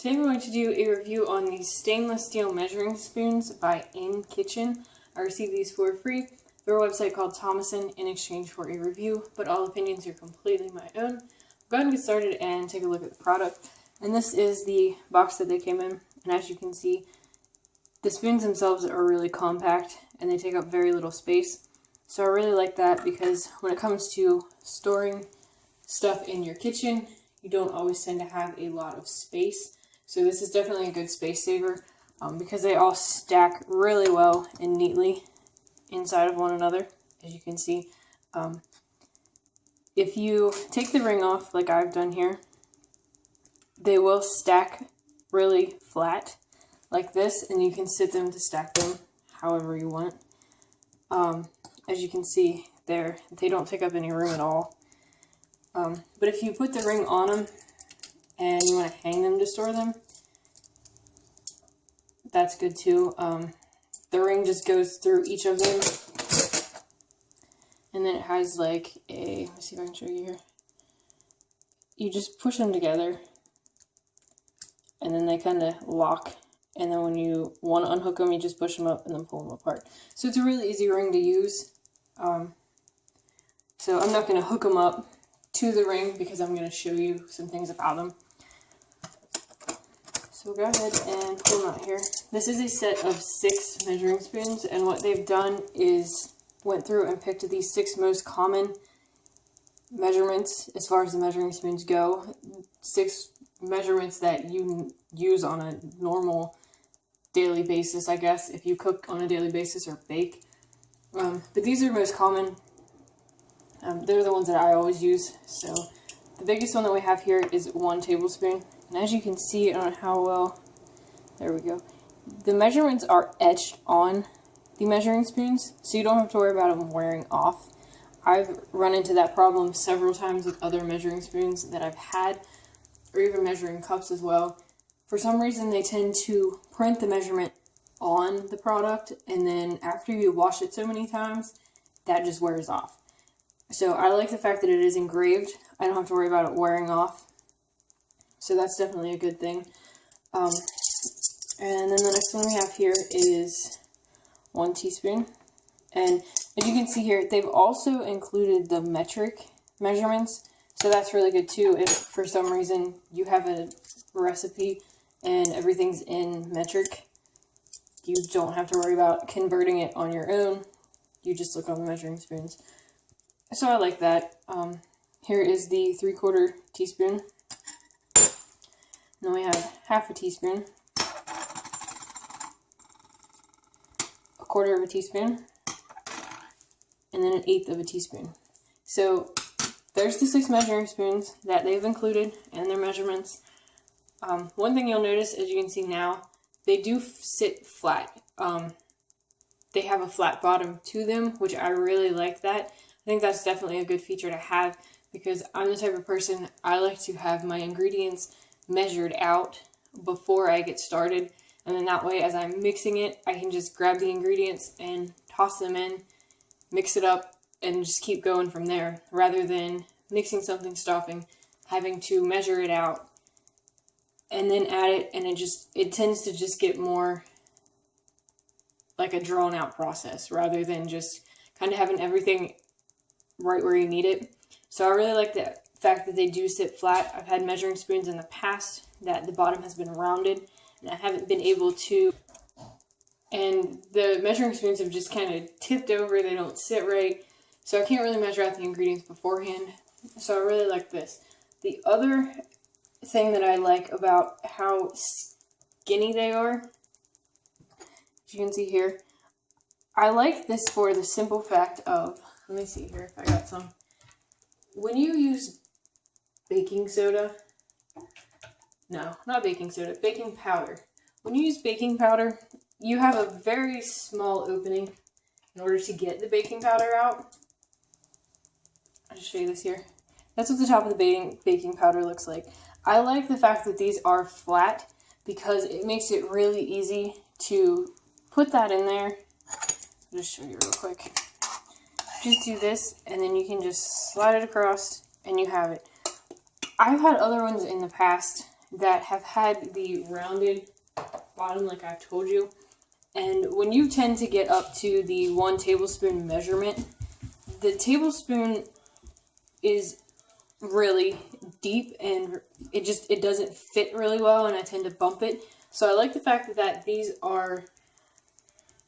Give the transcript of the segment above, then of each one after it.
Today we're going to do a review on these stainless steel measuring spoons by In Kitchen. I received these for free through a website called TOMOSON in exchange for a review, but all opinions are completely my own. Go ahead and get started and take a look at the product. And this is the box that they came in, and as you can see, the spoons themselves are really compact and they take up very little space. So I really like that because when it comes to storing stuff in your kitchen, you don't always tend to have a lot of space. So this is definitely a good space saver because they all stack really well and neatly inside of one another, as you can see. If you take the ring off like I've done here, they will stack really flat like this, and you can sit them to stack them however you want. As you can see there, they don't take up any room at all. But if you put the ring on them and you want to hang them to store them, that's good too. The ring just goes through each of them, and then it has like a, let's see if I can show you here. You just push them together, and then they kind of lock. And then when you want to unhook them, you just push them up and then pull them apart. So it's a really easy ring to use. So I'm not going to hook them up to the ring because I'm going to show you some things about them. So go ahead and pull them out here. This is a set of 6 measuring spoons, and what they've done is went through and picked these 6 most common measurements as far as the measuring spoons go. 6 measurements that you use on a normal daily basis, I guess, if you cook on a daily basis or bake. But these are most common. They're the ones that I always use. So the biggest one that we have here is 1 tablespoon. And as you can see, I don't know how well, there we go. The measurements are etched on the measuring spoons, so you don't have to worry about them wearing off. I've run into that problem several times with other measuring spoons that I've had, or even measuring cups as well. For some reason, they tend to print the measurement on the product, and then after you wash it so many times, that just wears off. So I like the fact that it is engraved. I don't have to worry about it wearing off. So that's definitely a good thing. And then the next one we have here is 1 teaspoon. And as you can see here, they've also included the metric measurements. So that's really good too. If for some reason you have a recipe and everything's in metric, you don't have to worry about converting it on your own. You just look on the measuring spoons. So I like that. Here is the 3/4 teaspoon. Then we have 1/2 teaspoon, 1/4 teaspoon, and then 1/8 teaspoon. So there's the 6 measuring spoons that they've included and their measurements. One thing you'll notice, as you can see now, they do sit flat. They have a flat bottom to them, which I really like that. I think that's definitely a good feature to have because I'm the type of person, I like to have my ingredients measured out before I get started. And then that way, as I'm mixing it, I can just grab the ingredients and toss them in, mix it up, and just keep going from there, rather than mixing something, stopping, having to measure it out, and then add it, and it tends to just get more like a drawn out process, rather than just kind of having everything right where you need it. So I really like the fact that they do sit flat. I've had measuring spoons in the past that the bottom has been rounded, and I haven't been able to, and the measuring spoons have just kind of tipped over, they don't sit right. So I can't really measure out the ingredients beforehand. So I really like this. The other thing that I like about how skinny they are, as you can see here, I like this for the simple fact of, let me see here if I got some. When you use baking soda, no, not baking soda, baking powder. When you use baking powder, you have a very small opening in order to get the baking powder out. I'll just show you this here. That's what the top of the baking powder looks like. I like the fact that these are flat because it makes it really easy to put that in there. I'll just show you real quick. Just do this, and then you can just slide it across, and you have it. I've had other ones in the past, that have had the rounded bottom like I've told you. And when you tend to get up to the 1 tablespoon measurement, the tablespoon is really deep and it doesn't fit really well, and I tend to bump it. So I like the fact that these are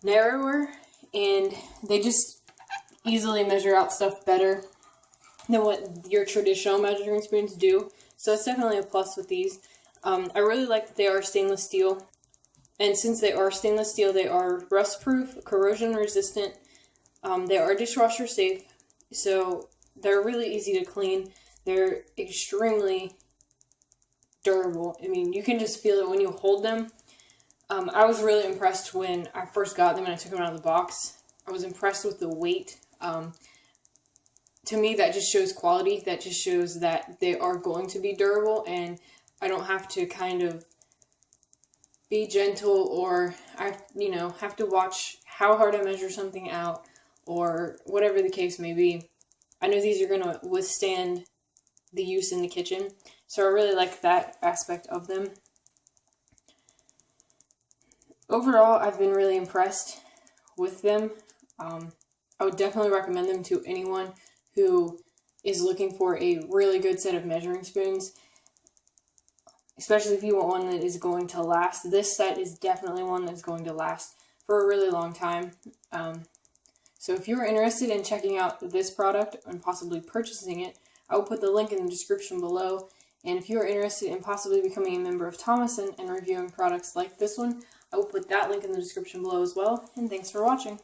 narrower and they just easily measure out stuff better than what your traditional measuring spoons do. So it's definitely a plus with these. I really like that they are stainless steel. And since they are stainless steel, they are rust-proof, corrosion-resistant. They are dishwasher safe, so they're really easy to clean. They're extremely durable. I mean, you can just feel it when you hold them. I was really impressed when I first got them and I took them out of the box. I was impressed with the weight. To me, that just shows quality. That just shows that they are going to be durable, and I don't have to kind of be gentle, or have to watch how hard I measure something out, or whatever the case may be. I know these are going to withstand the use in the kitchen, so I really like that aspect of them. Overall, I've been really impressed with them. I would definitely recommend them to anyone who is looking for a really good set of measuring spoons, especially if you want one that is going to last. This set is definitely one that's going to last for a really long time. So if you're interested in checking out this product and possibly purchasing it, I will put the link in the description below. And if you're interested in possibly becoming a member of TOMOSON and reviewing products like this one, I will put that link in the description below as well. And thanks for watching.